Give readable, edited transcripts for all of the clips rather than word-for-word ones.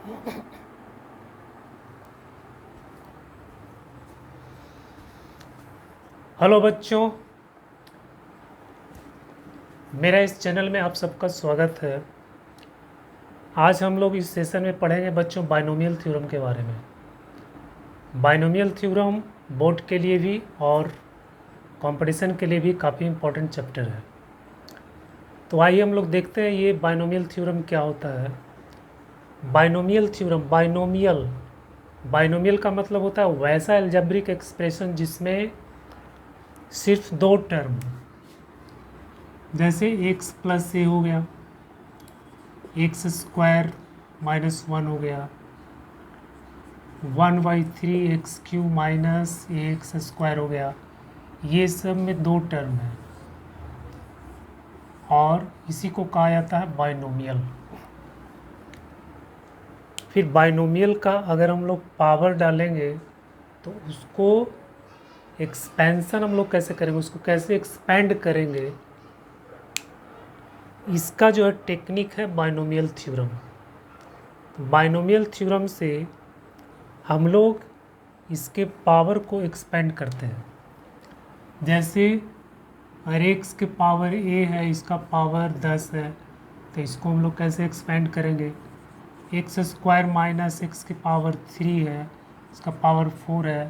Hello बच्चों, मेरा इस चैनल में आप सबका स्वागत है। आज हम लोग इस सेशन में पढ़ेंगे बच्चों बाइनोमियल थ्योरम के बारे में। बाइनोमियल थ्योरम बोर्ड के लिए भी और कंपटीशन के लिए भी काफ़ी इम्पोर्टेंट चैप्टर है। तो आइए हम लोग देखते हैं ये बाइनोमियल थ्योरम क्या होता है। बाइनोमियल थ्योरम, बाइनोमियल का मतलब होता है वैसा अलजेब्रिक एक्सप्रेशन जिसमें सिर्फ दो टर्म, जैसे x प्लस ए हो गया, एक्स स्क्वायर माइनस वन हो गया, 1/3 x³ माइनस एक्स स्क्वायर हो गया। ये सब में दो टर्म है और इसी को कहा जाता है बाइनोमियल। फिर बाइनोमियल का अगर हम लोग पावर डालेंगे तो उसको एक्सपेंशन हम लोग कैसे करेंगे, उसको कैसे एक्सपेंड करेंगे, इसका जो है टेक्निक है बाइनोमियल थ्योरम। बाइनोमियल थ्योरम से हम लोग इसके पावर को एक्सपेंड करते हैं। जैसे अगर एक्स के पावर ए है, इसका पावर 10 है, तो इसको हम लोग कैसे एक्सपेंड करेंगे। एक्स स्क्वायर माइनस एक्स की पावर 3 है, इसका पावर 4 है,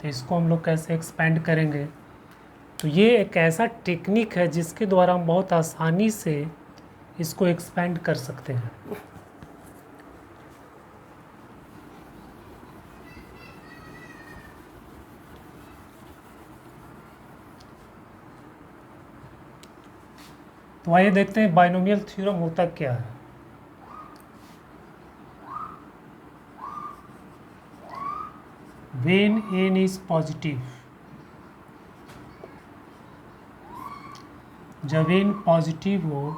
तो इसको हम लोग कैसे एक्सपेंड करेंगे। तो ये एक ऐसा टेक्निक है जिसके द्वारा हम बहुत आसानी से इसको एक्सपेंड कर सकते हैं। तो आइए देखते हैं बाइनोमियल थ्योरम होता क्या है। When n is पॉजिटिव, जब n पॉजिटिव हो,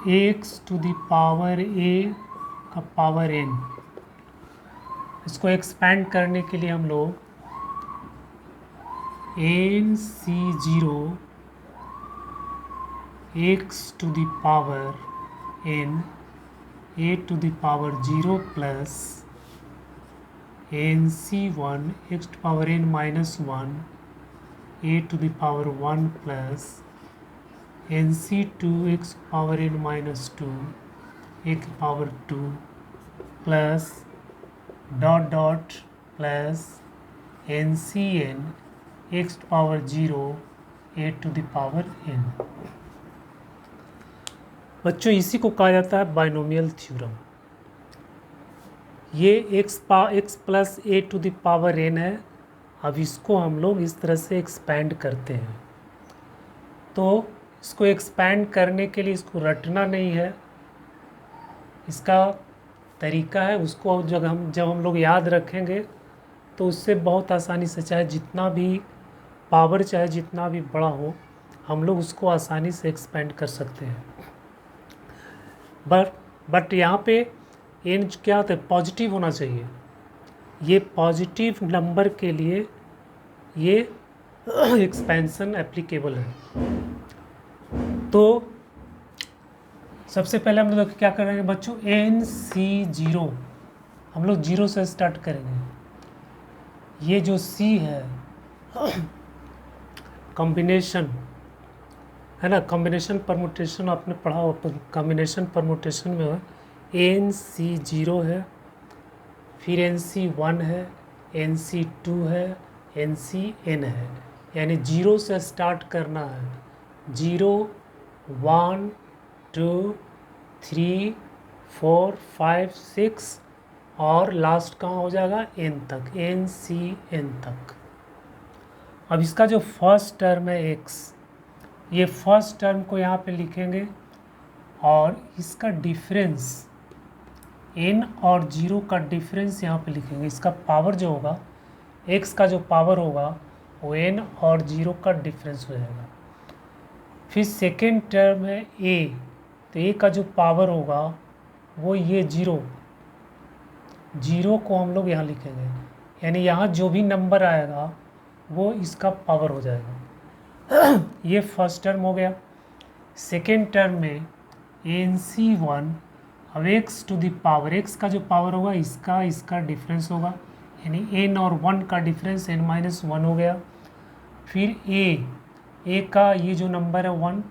x to the power a का पावर n, इसको एक्सपेंड करने के लिए हम लोग NC0 x to the power n a to the power 0 plus NC1 x to power n minus 1 a to the power 1 plus NC2 x power n minus 2 a की power 2 plus dot dot plus NCn x to power 0 a to the power n। बच्चों इसी को कहा जाता है binomial theorem. ये x plus a to the power n है। अब इसको हम लोग इस तरह से एक्सपेंड करते हैं। तो इसको एक्सपेंड करने के लिए इसको रटना नहीं है, इसका तरीका है, उसको जब हम लोग याद रखेंगे तो उससे बहुत आसानी से, चाहे जितना भी पावर चाहे जितना भी बड़ा हो, हम लोग उसको आसानी से एक्सपेंड कर सकते हैं। बट यहाँ पे एन क्या होता है, पॉजिटिव होना चाहिए। ये पॉजिटिव नंबर के लिए ये एक्सपेंशन एप्लीकेबल है। तो सबसे पहले हम लोग क्या करेंगे बच्चों, NC0 हम लोग 0 से स्टार्ट करेंगे। ये जो C है कॉम्बिनेशन है ना, कॉम्बिनेशन परमुटेशन आपने पढ़ा हो, कॉम्बिनेशन परमुटेशन में NC0 है, फिर NC1 है, NC2 है, NCn है। यानी 0 से स्टार्ट करना है। 0 1 2 3 4 5 6 और लास्ट कहाँ हो जाएगा, n तक, NCn तक। अब इसका जो फर्स्ट टर्म है x, ये फर्स्ट टर्म को यहाँ पे लिखेंगे और इसका डिफरेंस n और 0 का डिफरेंस यहाँ पे लिखेंगे। इसका पावर जो होगा, x का जो पावर होगा वो n और 0 का डिफरेंस हो जाएगा। फिर सेकेंड टर्म है a, तो a का जो पावर होगा वो ये 0 को हम लोग यहाँ लिखेंगे। यानी यहाँ जो भी नंबर आएगा वो इसका पावर हो जाएगा। ये फर्स्ट टर्म हो गया। सेकेंड टर्म में NC1 अब x to the power, x का जो पावर होगा इसका डिफरेंस होगा, यानी एन और 1 का डिफरेंस n-1 हो गया। फिर ए का ये जो नंबर है 1,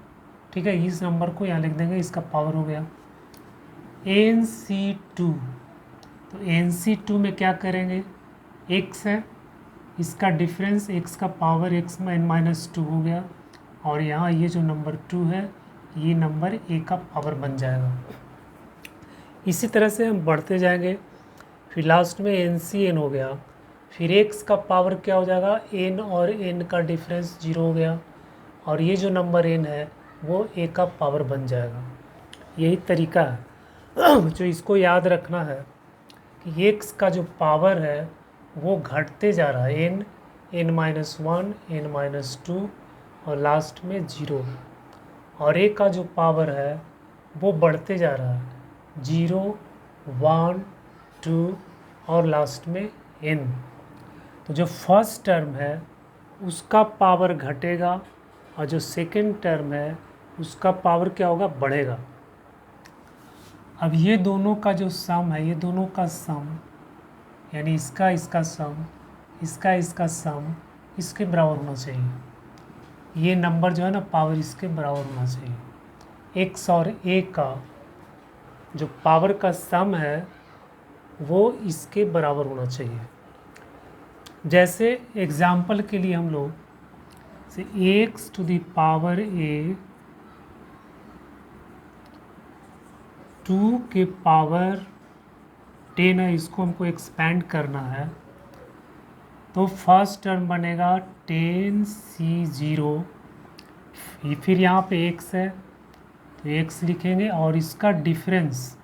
ठीक है, इस नंबर को यहाँ लिख देंगे, इसका पावर हो गया NC2। तो NC2 में क्या करेंगे, x है, इसका डिफरेंस x का पावर x में n-2 हो गया, और यहाँ ये जो नंबर 2 है ये नंबर a का पावर बन जाएगा। इसी तरह से हम बढ़ते जाएंगे, फिर लास्ट में NCn हो गया, फिर x का पावर क्या हो जाएगा, n और n का डिफरेंस 0 हो गया, और ये जो नंबर n है वो a का पावर बन जाएगा। यही तरीका है जो इसको याद रखना है कि x का जो पावर है वो घटते जा रहा है, n-1 n-2 और लास्ट में 0, और a का जो पावर है वो बढ़ते जा रहा है, 0 1 2 और लास्ट में n। तो जो फर्स्ट टर्म है उसका पावर घटेगा, और जो सेकंड टर्म है उसका पावर क्या होगा, बढ़ेगा। अब ये दोनों का जो सम है, ये दोनों का सम, यानी इसका सम, इसका सम इसके बराबर होना चाहिए। ये नंबर जो है ना पावर इसके बराबर होना चाहिए। x और a का जो पावर का सम है वो इसके बराबर होना चाहिए। जैसे एग्जाम्पल के लिए हम लोग से x to the power a 2 के पावर 10 है, इसको हमको एक्सपेंड करना है, तो फर्स्ट टर्म बनेगा 10C0, फिर यहाँ पे x है तो x लिखेंगे, और इसका डिफरेंस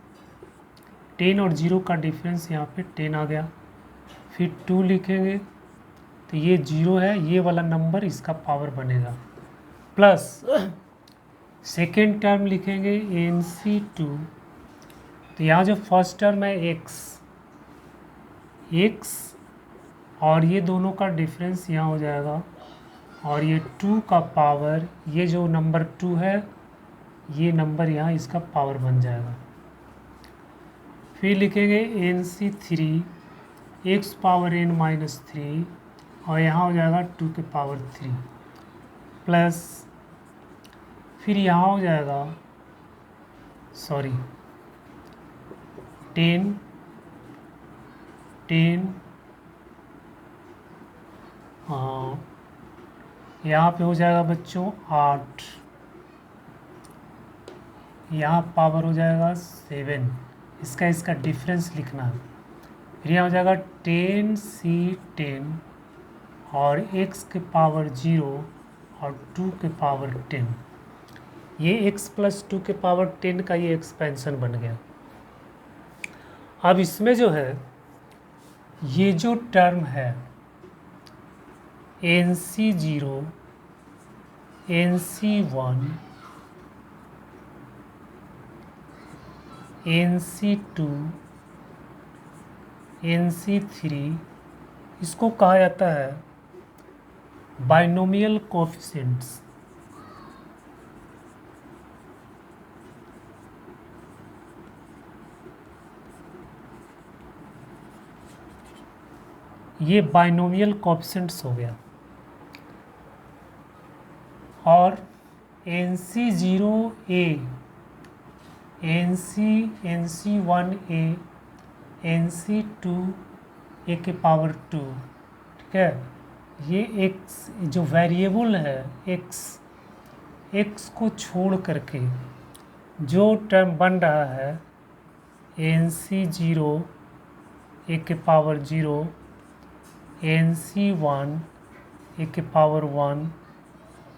10 और 0 का डिफरेंस यहाँ पे 10 आ गया, फिर 2 लिखेंगे तो ये 0 है, ये वाला नंबर इसका पावर बनेगा, प्लस सेकेंड टर्म लिखेंगे NC2, तो यहाँ जो फर्स्ट टर्म है x और ये दोनों का डिफरेंस यहाँ हो जाएगा, और ये 2 का पावर, ये जो नंबर 2 है ये नंबर यहाँ इसका पावर बन जाएगा। फिर लिखेंगे NC3 x पावर n-3, और यहाँ हो जाएगा 2 के पावर 3, प्लस फिर यहाँ हो जाएगा 10 यहाँ पे हो जाएगा बच्चों 8, यहाँ पावर हो जाएगा 7, इसका डिफरेंस लिखना है। फिर यहाँ हो जाएगा 10C10 और x के पावर 0 और 2 के पावर 10, ये x प्लस 2 के पावर 10 का ये एक्सपेंशन बन गया। अब इसमें जो है ये जो टर्म है NC0 NC1 NC2 NC3, इसको कहा जाता है बाइनोमियल कोएफिशिएंट्स। ये बाइनोमियल कोएफिशिएंट्स हो गया। और NC0A NC1A NC2A के पावर 2, ठीक है, ये x जो वेरिएबल है x को छोड़ करके जो टर्म बन रहा है NC0 A के पावर 0 NC1 A के पावर 1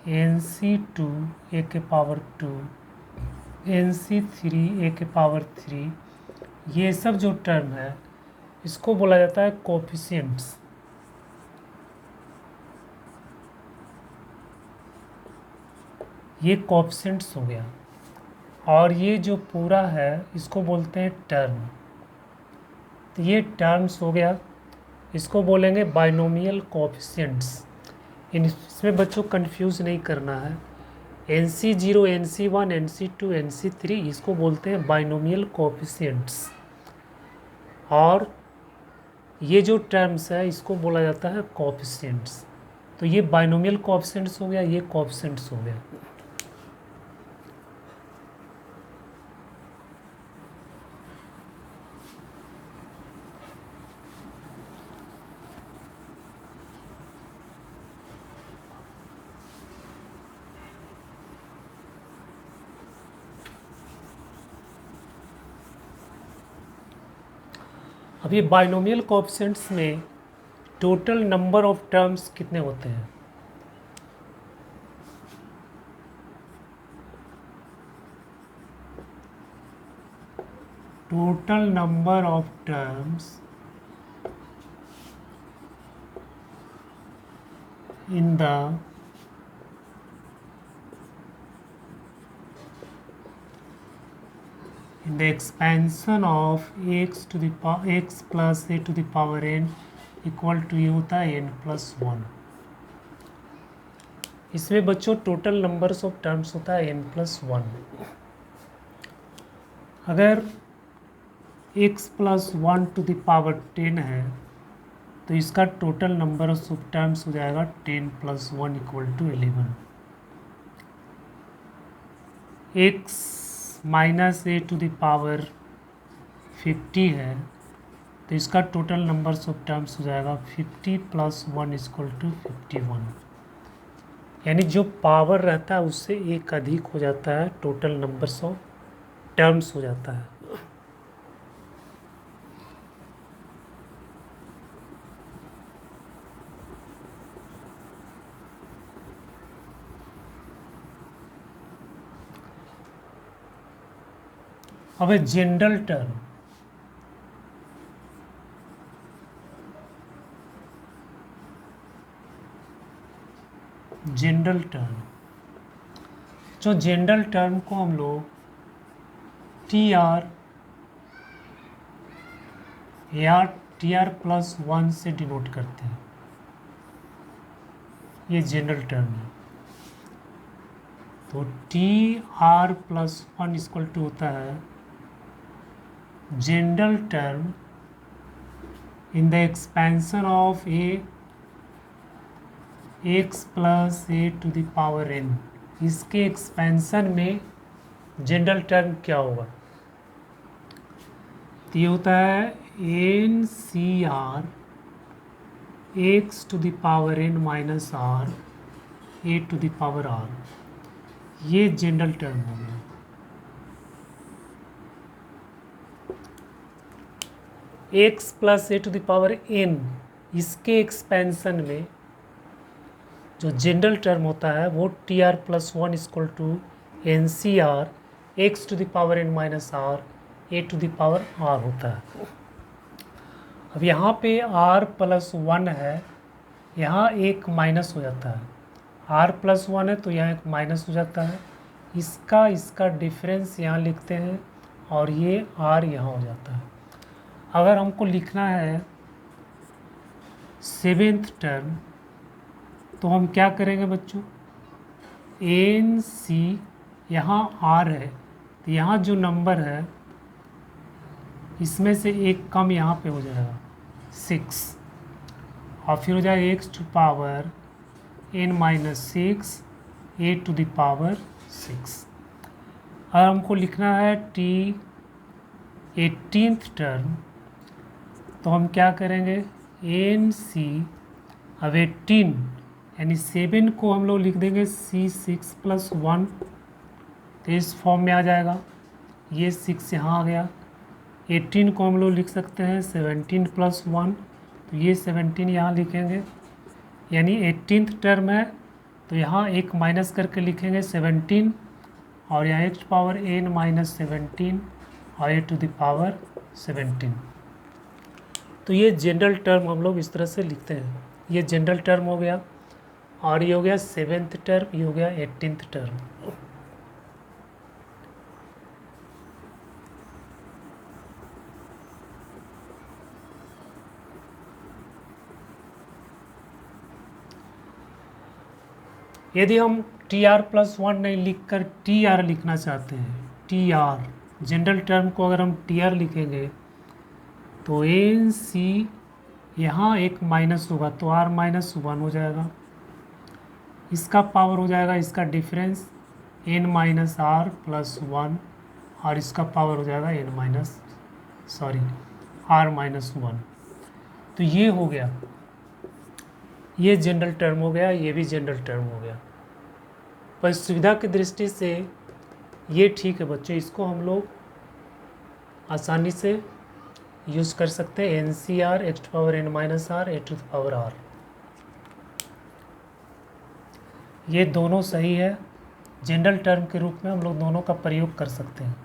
NC2 A के पावर 2 NC3 A के पावर 3, ये सब जो टर्म है इसको बोला जाता है कोएफिशिएंट्स। ये कोएफिशिएंट्स हो गया। और ये जो पूरा है इसको बोलते हैं टर्म। तो ये टर्म्स हो गया, इसको बोलेंगे बाइनोमियल कोएफिशिएंट्स। इसमें बच्चों कंफ्यूज नहीं करना है, NC0, NC1, NC2, NC3 इसको बोलते हैं बाइनोमियल कोएफिशिएंट्स, और ये जो टर्म्स है इसको बोला जाता है कोएफिशिएंट्स। तो ये बाइनोमियल कोएफिशिएंट्स हो गया, ये कोएफिशिएंट्स हो गया। अब ये बाइनोमियल कोएफिशिएंट्स में टोटल नंबर ऑफ टर्म्स कितने होते हैं? Total number of terms in the expansion of x to the power x plus a to the power n equal to ये होता है n+1। इसमें बच्चों टोटल नंबर्स ऑफ टर्म्स होता है n+1। अगर x+1 टू द पावर 10 है तो इसका टोटल नंबर ऑफ टर्म्स हो जाएगा 10+1 equal to 11। x minus a to the power 50 है तो इसका टोटल नंबर्स ऑफ टर्म्स हो जाएगा 50+1 इक्वल टू 51। यानी जो पावर रहता है उससे एक अधिक हो जाता है, टोटल नंबर्स ऑफ टर्म्स हो जाता है। अब जनरल टर्म, जनरल टर्म, जो जनरल टर्म को हम लोग TR या TR+1 से डिनोट करते हैं, ये जनरल टर्म है। तो TR+1 इक्वल टू होता है general term in the expansion of x plus a to the power n। इसके एक्सपेंशन में जनरल टर्म क्या होगा? तो ये होता है NCR x to the power n minus r a to the power r। ये जनरल टर्म हो गया। x plus a to the power n, इसके एक्सपेंशन में जो जनरल टर्म होता है वो TR+1 equal to NCR x to the power n minus r a to the power r होता है। अब यहाँ पे r+1 है, यहाँ एक माइनस हो जाता है। r+1 है तो यहाँ एक माइनस हो जाता है, इसका डिफरेंस यहाँ लिखते हैं और ये r यहाँ हो जाता है। अगर हमको लिखना है सेवेंथ टर्म तो हम क्या करेंगे बच्चों? NC, यहाँ r है तो यहाँ जो नंबर है इसमें से एक कम यहाँ पे हो जाएगा 6, और फिर हो जाएगा x to power n-6 a to the power 6। अगर हमको लिखना है T18th टर्म तो हम क्या करेंगे? NC, अब 18 यानी 7 को हम लोग लिख देंगे C6+1, तो इस फॉर्म में आ जाएगा। ये 6 यहाँ आ गया। 18 को हम लोग लिख सकते हैं 17+1, तो ये 17 यहाँ लिखेंगे, यानी 18th टर्म है तो यहाँ एक माइनस करके लिखेंगे 17, और यहाँ x पावर n-17 और a टू द पावर 17। तो ये जनरल टर्म हम लोग इस तरह से लिखते हैं। ये जनरल टर्म हो गया, और ये हो गया सेवेंथ टर्म, ये हो गया 18th टर्म। यदि हम टी आर प्लस वन नहीं लिख कर टी आर लिखना चाहते हैं, टी आर जनरल टर्म को अगर हम टी आर लिखेंगे तो एन सी यहाँ एक माइनस होगा तो आर माइनस वन हो जाएगा, इसका पावर हो जाएगा इसका difference n minus r plus one, और इसका पावर हो जाएगा n minus r minus one. तो ये हो गया, ये जनरल टर्म हो गया, ये भी जनरल टर्म हो गया। पर सुविधा की दृष्टि से ये ठीक है बच्चों, इसको हम लोग आसानी से यूज़ कर सकते हैं, n c r x to power n minus r a to power r, ये दोनों सही है। जनरल टर्म के रूप में हम लोग दोनों का प्रयोग कर सकते हैं।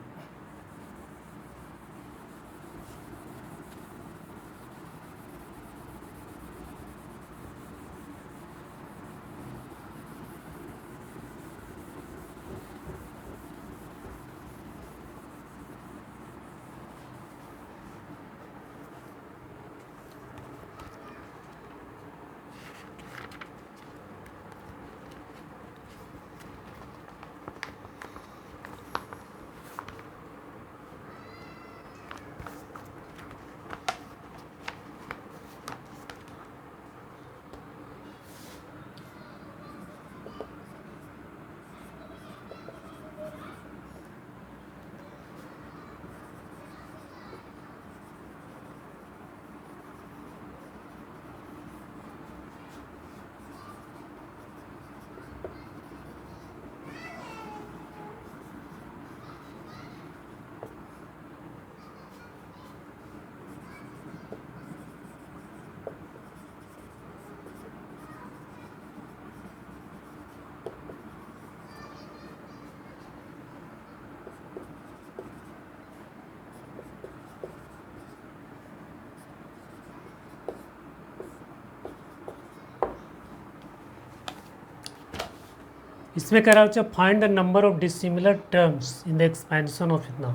इसमें कह रहा है find the number of dissimilar terms in the expansion of इतना,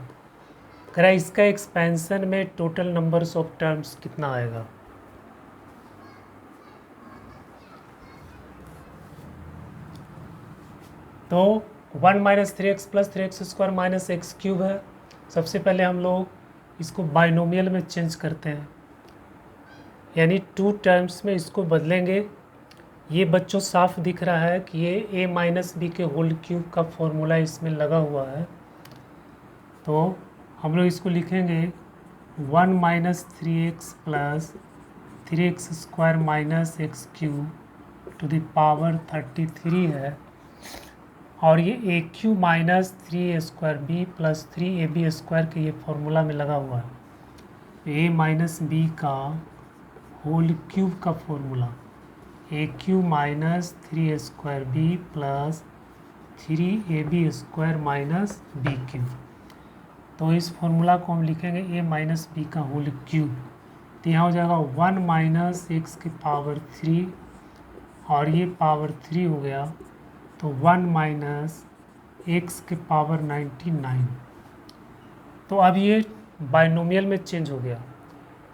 कह रहा है इसका एक्सपेंशन में टोटल नंबर्स ऑफ टर्म्स कितना आएगा। तो 1 minus three x plus three x square minus x cube है। सबसे पहले हम लोग इसको बाइनोमियल में चेंज करते हैं, यानी टू टर्म्स में इसको बदलेंगे। ये बच्चों साफ दिख रहा है कि ये ए माइनस बी के होल क्यूब का फॉर्मूला इसमें लगा हुआ है। तो हम लोग इसको लिखेंगे 1 minus three x plus three x square minus x cube to the power 33 है, और ये A cube minus three A square B plus three A B square के ये फॉर्मूला में लगा हुआ है। ए माइनस बी का होल क्यूब का formula A cube minus three A square B plus three A B square minus B cube. तो इस फॉर्मूला को हम लिखेंगे ए माइनस बी का होल क्यूब, तो यहाँ हो जाएगा 1 माइनस एक्स की पावर 3, और ये पावर 3 हो गया तो 1 माइनस एक्स के पावर 99। तो अब ये बाइनोमियल में चेंज हो गया,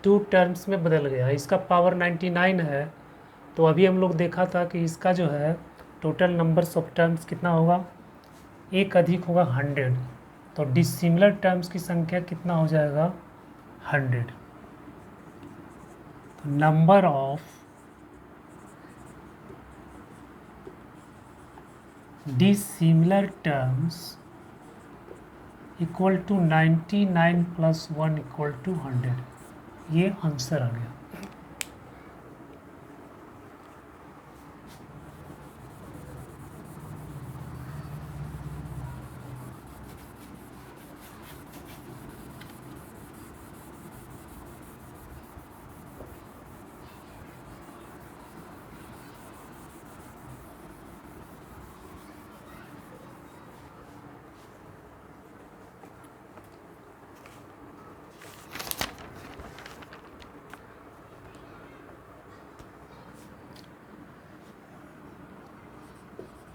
टू टर्म्स में बदल गया। इसका पावर 99 है, तो अभी हम लोग देखा था कि इसका जो है टोटल नंबर्स ऑफ टर्म्स कितना होगा, एक अधिक होगा 100, तो डिसिमिलर टर्म्स की संख्या कितना हो जाएगा 100। तो number of dissimilar terms equal to 99 plus 1 equal to 100, ये आंसर आ गया।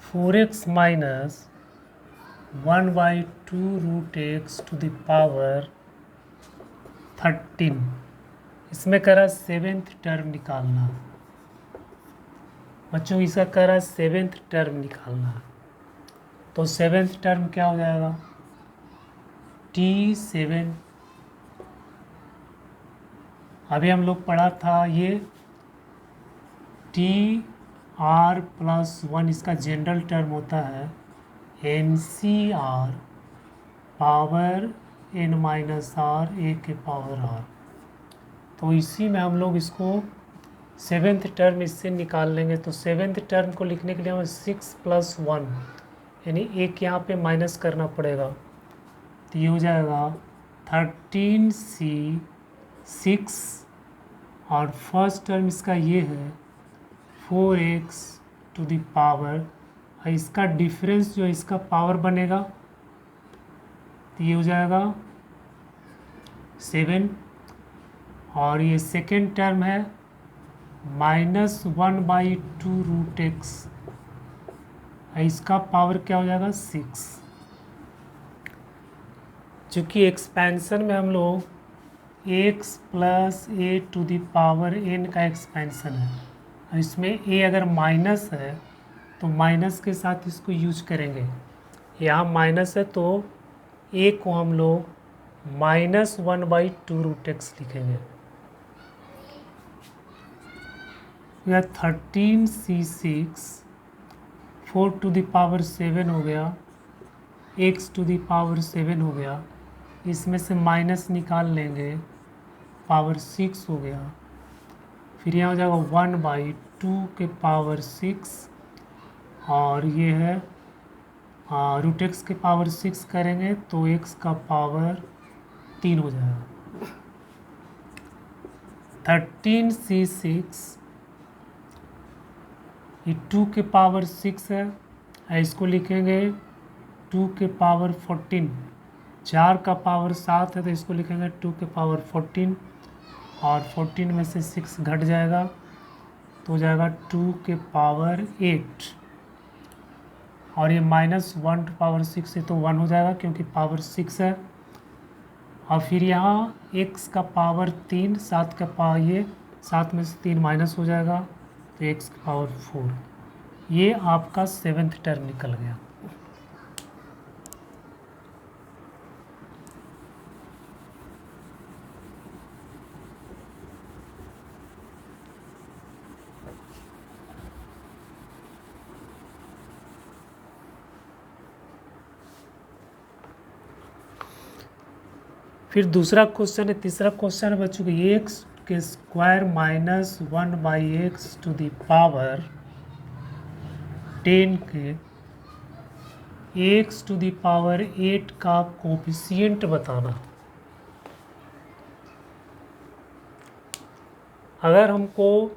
Four x minus 1/2 root x to the power 13, इसमें कह रहा है सेवेंथ टर्म निकालना। बच्चों इसका कह रहा है सेवेंथ टर्म निकालना। तो सेवेंथ टर्म क्या हो जाएगा, T7। अभी हम लोग पढ़ा था ये TR+1, इसका जनरल टर्म होता है NCR पावर n-r a के पावर r। तो इसी में हम लोग इसको सेवेंथ टर्म इससे निकाल लेंगे। तो सेवेंथ टर्म को लिखने के लिए हमें 6+1 यानी एक यहाँ पे माइनस करना पड़ेगा। तो ये हो जाएगा 13C6 और फर्स्ट टर्म इसका ये है 4x⁴, और इसका डिफरेंस जो इसका पावर बनेगा तो ये हो जाएगा 7, और ये सेकेंड टर्म है -1/2√x, इसका पावर क्या हो जाएगा 6। चूँकि एक्सपेंशन में हम लोग x + a⁴n का एक्सपेंशन है, और इसमें a अगर माइनस है तो माइनस के साथ इसको यूज करेंगे। यहाँ माइनस है तो a को हम लोग -1/2√x लिखेंगे। यह 13C6 4⁷ हो गया, x⁴ हो गया, इसमें से माइनस निकाल लेंगे, पावर 6 हो गया। फिर यहाँ हो जाएगा 1/2⁶, और ये है √x के पावर 6 करेंगे तो x का पावर 3 हो जाएगा। 13C6 ये 2 के पावर 6 है, इसको लिखेंगे 2 के पावर 14। 4 का पावर 7 है तो इसको लिखेंगे 2 के पावर 14, और 14 में से 6 घट जाएगा तो हो जाएगा 2 के पावर 8, और ये -1/6 है तो 1 हो जाएगा क्योंकि पावर 6 है। और फिर यहाँ x का पावर 3, 7 का पावर, ये 7 में से 3 माइनस हो जाएगा तो x का पावर 4। ये आपका सेवेंथ टर्म निकल गया। फिर दूसरा क्वेश्चन है, तीसरा क्वेश्चन है बच्चों कि x के स्क्वायर -1/x⁴ 10 के x⁸ का कोफिशिएंट बताना। अगर हमको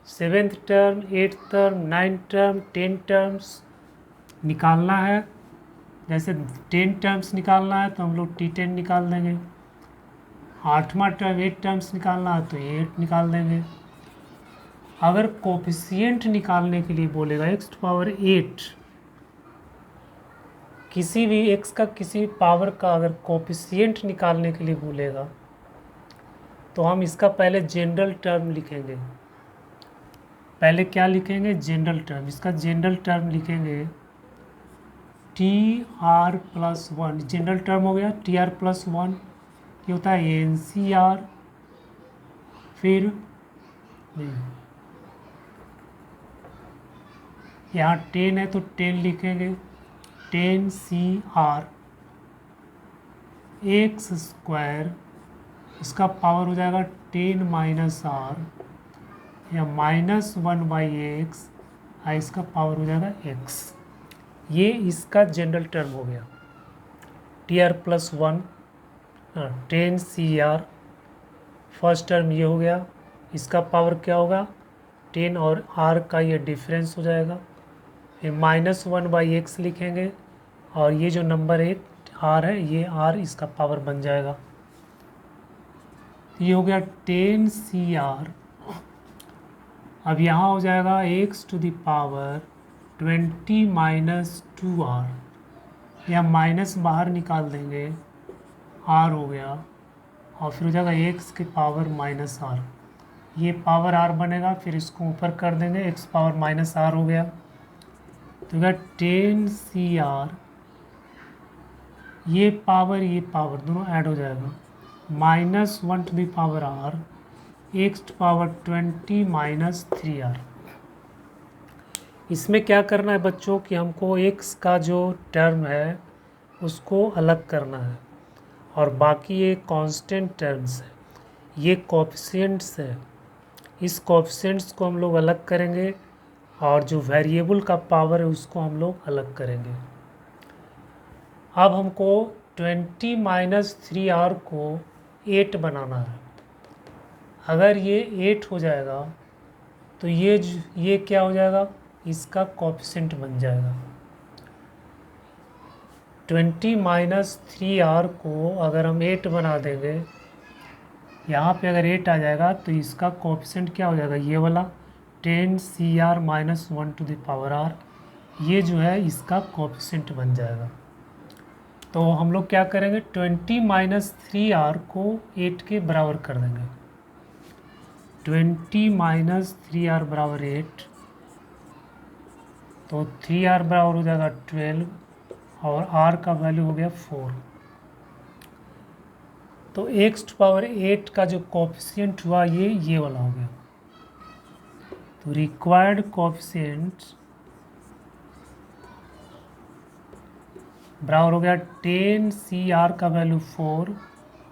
seventh term, eighth term, ninth term, 10 terms निकालना है, जैसे 10 टर्म्स निकालना है तो हम लोग T10 निकाल देंगे, 8वां टर्म 8 टर्म्स निकालना है तो 8 निकाल देंगे। अगर कोफिशिएंट निकालने के लिए बोलेगा x⁸, किसी भी x का किसी पावर का अगर कोफिशिएंट निकालने के लिए बोलेगा तो हम इसका पहले जनरल टर्म लिखेंगे। पहले क्या लिखेंगे, जनरल टर्म। इसका जनरल टर्म लिखेंगे TR+1, जनरल टर्म हो गया TR+1, ये होता है NCR। फिर यहाँ 10 है तो 10 लिखेंगे 10CR x², इसका पावर हो जाएगा 10 -r या -1/x, इसका पावर हो जाएगा x। ये इसका जनरल टर्म हो गया TR+1 10CR। फर्स्ट टर्म ये हो गया, इसका पावर क्या होगा 10 और r का ये डिफरेंस हो जाएगा। फिर -1/x लिखेंगे, और ये जो नंबर एक r है ये r इसका पावर बन जाएगा। ये हो गया 10CR। अब यहाँ हो जाएगा x⁴ 20 - 2r, या माइनस बाहर निकाल देंगे, r हो गया, और फिर हो जाएगा x के पावर -r, ये पावर r बनेगा, फिर इसको ऊपर कर देंगे, x पावर -r हो गया। तो क्या 10CR ये पावर दोनों ऐड हो जाएगा, -1r x to power 20 -3r। इसमें क्या करना है बच्चों कि हमको x का जो टर्म है उसको अलग करना है, और बाकी ये कांस्टेंट टर्म्स है, ये कोएफिशिएंट्स है, इस कोएफिशिएंट्स को हम लोग अलग करेंगे, और जो वेरिएबल का पावर है उसको हम लोग अलग करेंगे। अब हमको 20 -3r को 8 बनाना है। अगर ये 8 हो जाएगा तो ये क्या हो जाएगा, इसका कोएफिशिएंट बन जाएगा। 20 -3r को अगर हम 8 बना देंगे, यहाँ पे अगर 8 आ जाएगा तो इसका कोएफिशिएंट क्या हो जाएगा, ये वाला 10cr -1 to the power r, ये जो है इसका कोएफिशिएंट बन जाएगा। तो हम लोग क्या करेंगे, 20 -3r को 8 के बराबर कर देंगे। 20 -3r बराबर 8, तो 3r बराबर हो जाएगा 12, और r का वैल्यू हो गया 4। तो x टू पावर 8 का जो कोएफिशिएंट हुआ ये वाला हो गया। तो रिक्वायर्ड कोएफिशिएंट बराबर हो गया 10cr का वैल्यू 4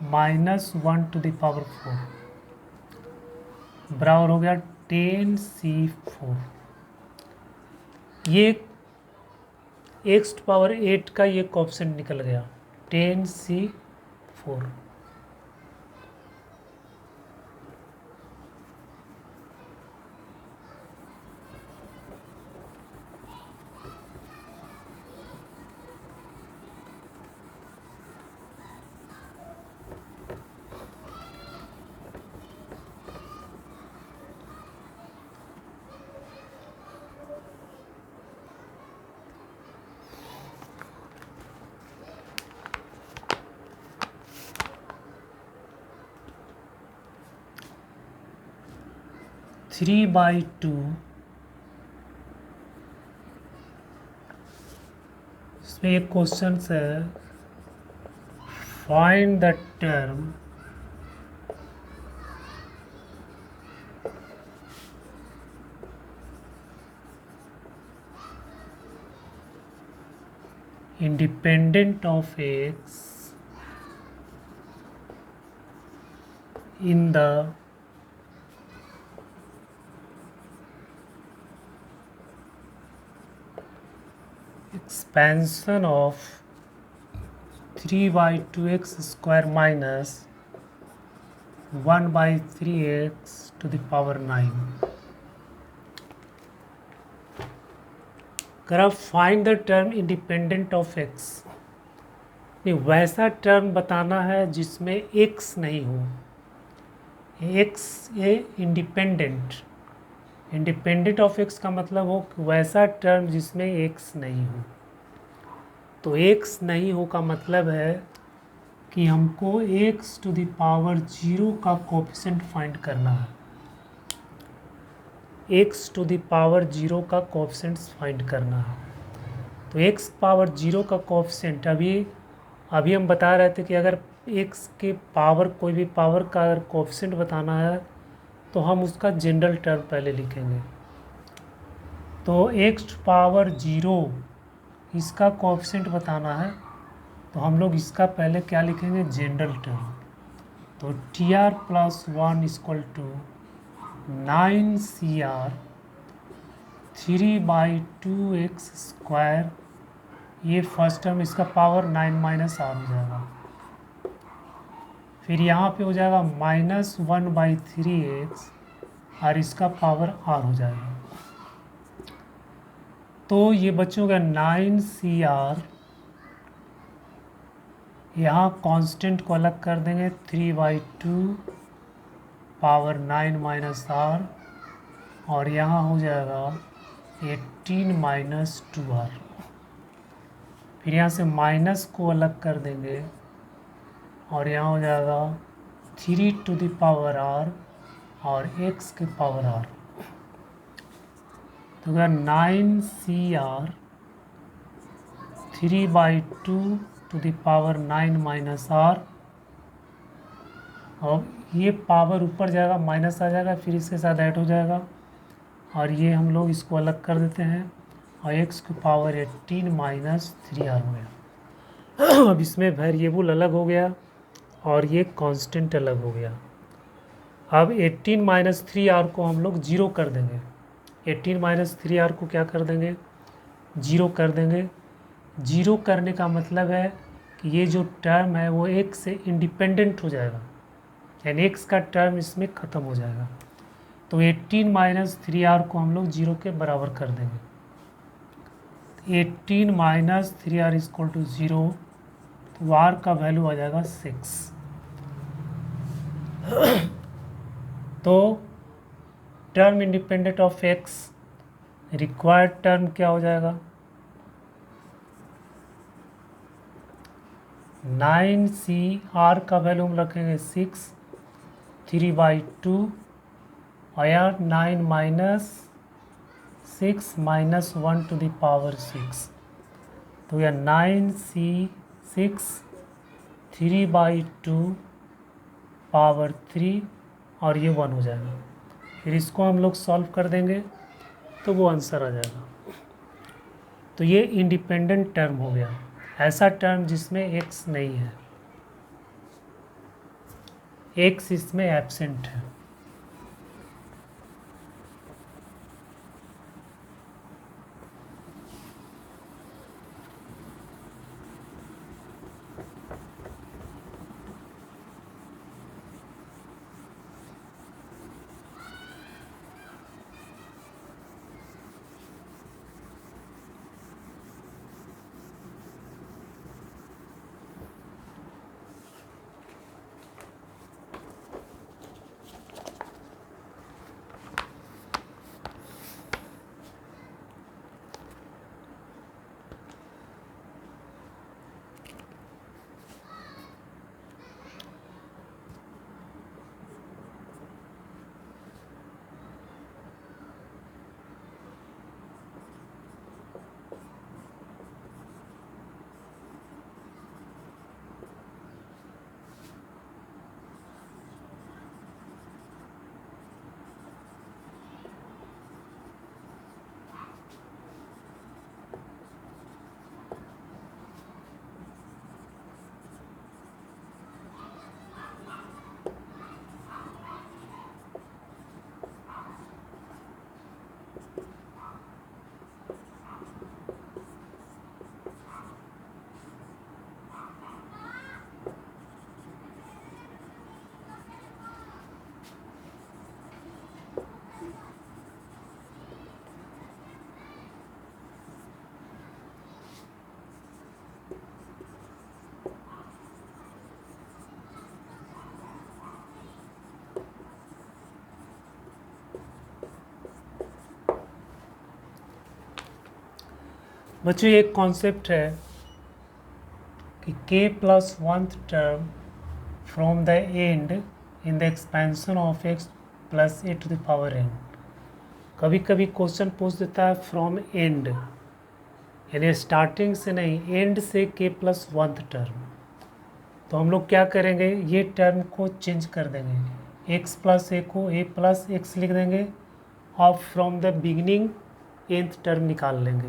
-1 टू द पावर 4 बराबर हो गया 10c4। ये x टू पावर 8 का ये कोएफिशिएंट निकल गया 10c4। थ्री बाई टू, इसमें एक क्वेश्चन है, find the term independent of x in the expansion of 3 by 2x square minus 1 by 3x to the power 9। अगर आप find the term independent of x, नहीं वैसा term बताना है जिसमें एक्स नहीं हो, एक्स ये इंडिपेंडेंट ऑफ एक्स का मतलब हो वैसा टर्म जिसमें एक्स नहीं हो। तो एक्स नहीं हो का मतलब है कि हमको एक्स टू द पावर 0 का कोएफिशिएंट फाइंड करना है, एक्स टू द पावर 0 का कोएफिशिएंट फाइंड करना है। तो एक्स पावर 0 का कोएफिशिएंट अभी हम बता रहे थे कि अगर एक्स के पावर कोई भी पावर का अगर कोएफिशिएंट बताना है तो हम उसका जनरल टर्म पहले लिखेंगे। तो एक्स टू पावर 0 इसका कोएफिशिएंट बताना है, तो हम लोग इसका पहले क्या लिखेंगे, जनरल टर्म। तो tr + 1 = 9cr 3/2x², ये फर्स्ट टर्म, इसका पावर 9 - r हो जाएगा। फिर यहाँ पे हो जाएगा -1/3x, और इसका पावर r हो जाएगा। तो ये बच्चों का 9cr, यहाँ कांस्टेंट को अलग कर देंगे, 3/2 पावर 9 - r, और यहाँ हो जाएगा 18 - 2r। फिर यहाँ से माइनस को अलग कर देंगे, और यहाँ हो जाएगा 3 टू द पावर r और x के पावर r। तो अगर 9cr 3/2 to the power 9 minus r, और ये पावर ऊपर जाएगा, माइनस आ जाएगा, फिर इसके साथ ऐड हो जाएगा, और ये हम लोग इसको अलग कर देते हैं, और एक्स की पावर 18 माइनस 3r हो गया। अब इसमें वेरिएबल अलग हो गया और ये कांस्टेंट अलग हो गया। अब 18 माइनस 3r को हम लोग जीरो कर देंगे। 18 माइनस 3r को क्या कर देंगे, जीरो कर देंगे। जीरो करने का मतलब है कि ये जो टर्म है वो एक से इंडिपेंडेंट हो जाएगा, यानी एक्स का टर्म इसमें ख़त्म हो जाएगा। तो 18 माइनस 3r को हम लोग जीरो के बराबर कर देंगे। 18 minus 3r equal to zero, तो r का वैल्यू आ जाएगा 6। तो term independent of x, required term क्या हो जाएगा, 9c, r का वैल्यू हम रखेंगे 6, 3/2, और यार 9 minus 6 minus 1 to the power 6, तो यह 9c6 3/2 पावर 3, और ये 1 हो जाएगा। फिर इसको हम लोग सॉल्व कर देंगे तो वो आंसर आ जाएगा। तो ये इंडिपेंडेंट टर्म हो गया, ऐसा टर्म जिसमें एक्स नहीं है, एक्स इसमें एब्सेंट है। बच्चों एक कॉन्सेप्ट है कि k plus 1th term from the end in the expansion of x plus a to the power n। कभी कभी क्वेश्चन पूछ देता है फ्रॉम एंड, यानी स्टार्टिंग से नहीं, एंड से k प्लस 1th टर्म। तो हम लोग क्या करेंगे, ये टर्म को चेंज कर देंगे, x प्लस ए को a प्लस एक्स लिख देंगे, और from the beginning nth term निकाल लेंगे,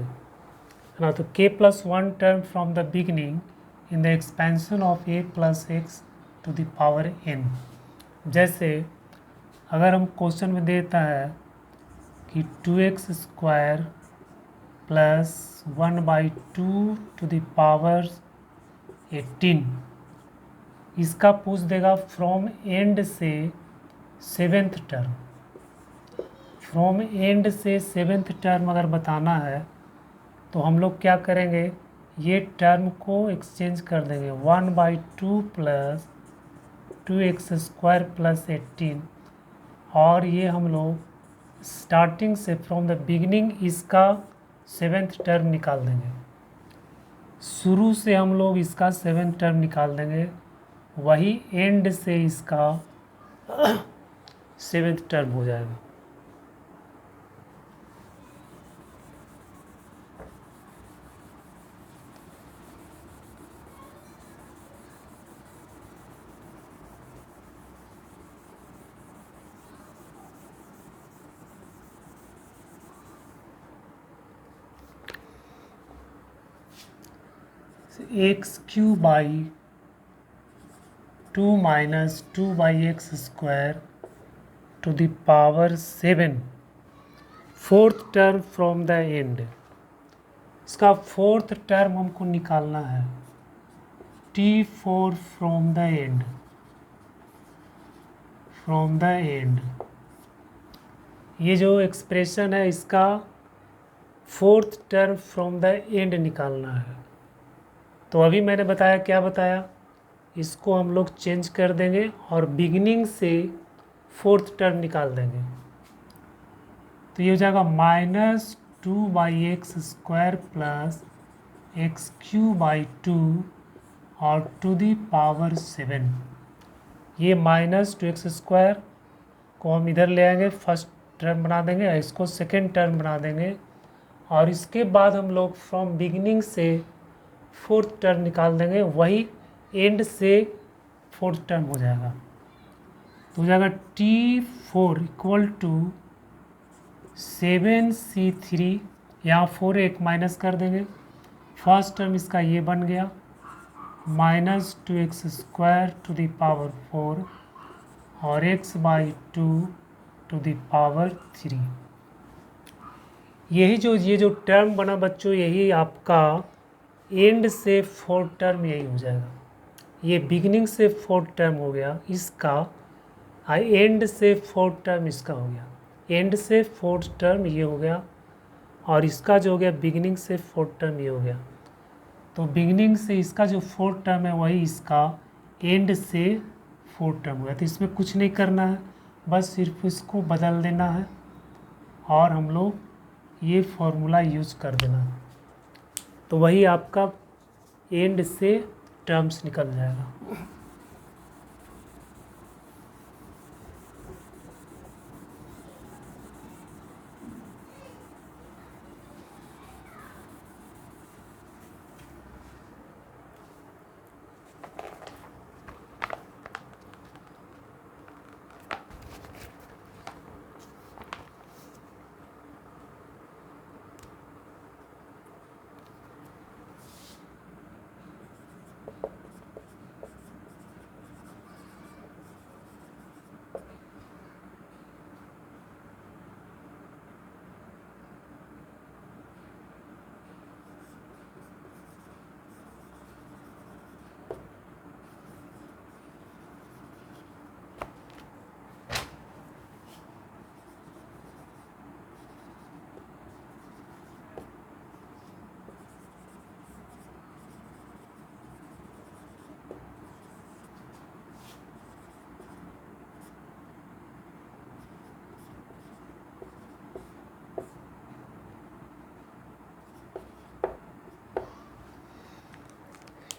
है ना। तो k plus 1 term from the beginning in the expansion of a plus x to the power n। जैसे अगर हम क्वेश्चन में देता है कि 2x square plus 1/2 to the power 18, इसका पूछ देगा फ्रॉम एंड से 7th टर्म। फ्रॉम एंड से 7th टर्म अगर बताना है तो हम लोग क्या करेंगे, ये टर्म को एक्सचेंज कर देंगे, 1/2 प्लस 2x स्क्वायर प्लस 18, और ये हम लोग स्टार्टिंग से फ्रॉम द बिगनिंग इसका 7th टर्म निकाल देंगे। शुरू से हम लोग इसका 7th टर्म निकाल देंगे, वही एंड से इसका 7th टर्म हो जाएगा। X cube by 2 minus 2 by x square to the power 7, fourth term from the end. इसका फोर्थ टर्म हमको निकालना है, T4 from the end, from the end. ये जो एक्सप्रेशन है इसका fourth term from the end निकालना है। तो अभी मैंने बताया, क्या बताया, इसको हम लोग चेंज कर देंगे और बिगिनिंग से फोर्थ टर्म निकाल देंगे। तो ये हो जाएगा -2/x² प्लस x³ 2 और टू दी पावर 7। ये -2x² को हम इधर ले आएंगे, फर्स्ट टर्म बना देंगे, इसको सेकेंड टर्म बना देंगे और इसके बाद हम लोग फ्रॉम बिगिनिंग से फोर्थ टर्म निकाल देंगे, वही एंड से फोर्थ टर्म हो जाएगा। तो हो जाएगा T4 इक्वल टू 7C3, यहाँ 4 एक माइनस कर देंगे, फर्स्ट टर्म इसका ये बन गया -2x² टू द पावर 4 और x/2 टू द पावर 3। ये जो टर्म बना बच्चों, यही आपका एंड से फोर्थ टर्म यही हो जाएगा। ये बिगिनिंग से फोर्थ टर्म हो गया इसका, एंड से फोर्थ टर्म इसका हो गया, एंड से फोर्थ टर्म ये हो गया और इसका जो हो गया बिगिनिंग से फोर्थ टर्म ये हो गया। तो बिगिनिंग से इसका जो फोर्थ टर्म है वही इसका एंड से फोर्थ टर्म हो गया। तो इसमें कुछ नहीं करना है, बस सिर्फ इसको बदल देना है और हम लोग ये फॉर्मूला यूज़ कर देना है। तो वही आपका एंड से टर्म्स निकल जाएगा।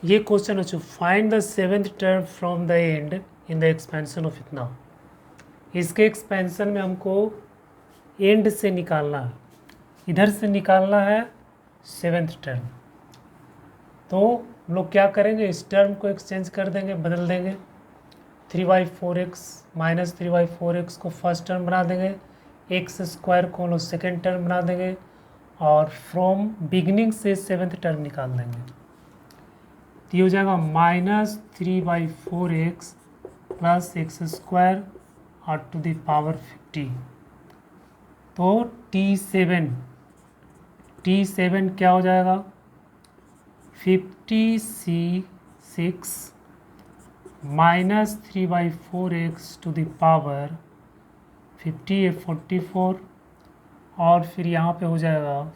ये क्वेश्चन है, find the seventh term from the end in the expansion of इतना। इसके एक्सपेंशन में हमको एंड से निकालना है, इधर से निकालना है सेवेंथ टर्म। तो हम लोग क्या करेंगे, इस टर्म को एक्सचेंज कर देंगे, बदल देंगे। 3/4x माइनस 3/4x को फर्स्ट टर्म बना देंगे, x² को हम लोग सेकेंड टर्म बना देंगे और फ्रॉम बिगनिंग से सेवेंथ टर्म निकाल देंगे। तो ये हो जाएगा -3/4x प्लस x² और टू द पावर 50। तो T7 क्या हो जाएगा, 50C6 minus 3/4x to the power 50 है 44 और फिर यहाँ पे हो जाएगा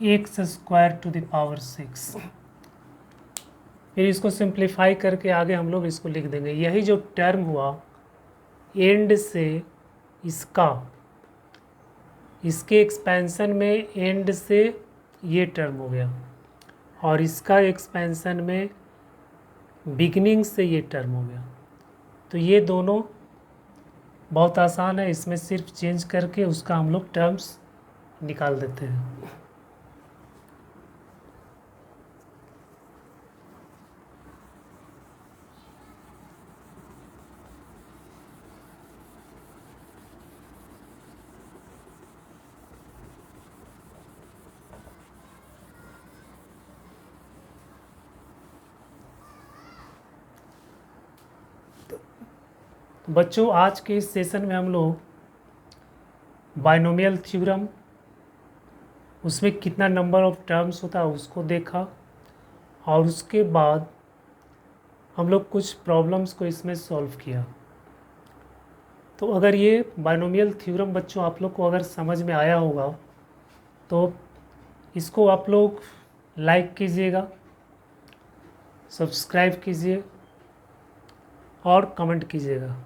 x² टू द पावर 6। फिर इसको सिंप्लीफाई करके आगे हम लोग इसको लिख देंगे। यही जो टर्म हुआ एंड से इसका, इसके एक्सपेंशन में एंड से ये टर्म हो गया और इसका एक्सपेंशन में बिगनिंग से ये टर्म हो गया। तो ये दोनों बहुत आसान है, इसमें सिर्फ चेंज करके उसका हम लोग टर्म्स निकाल देते हैं। तो बच्चों आज के इस सेशन में हम लोग बाइनोमियल थ्योरम, उसमें कितना नंबर ऑफ टर्म्स होता है उसको देखा, और उसके बाद हम लोग कुछ प्रॉब्लम्स को इसमें सॉल्व किया। तो अगर ये बाइनोमियल थ्योरम बच्चों आप लोग को अगर समझ में आया होगा तो इसको आप लोग लाइक कीजिएगा, सब्सक्राइब कीजिए और कमेंट कीजिएगा।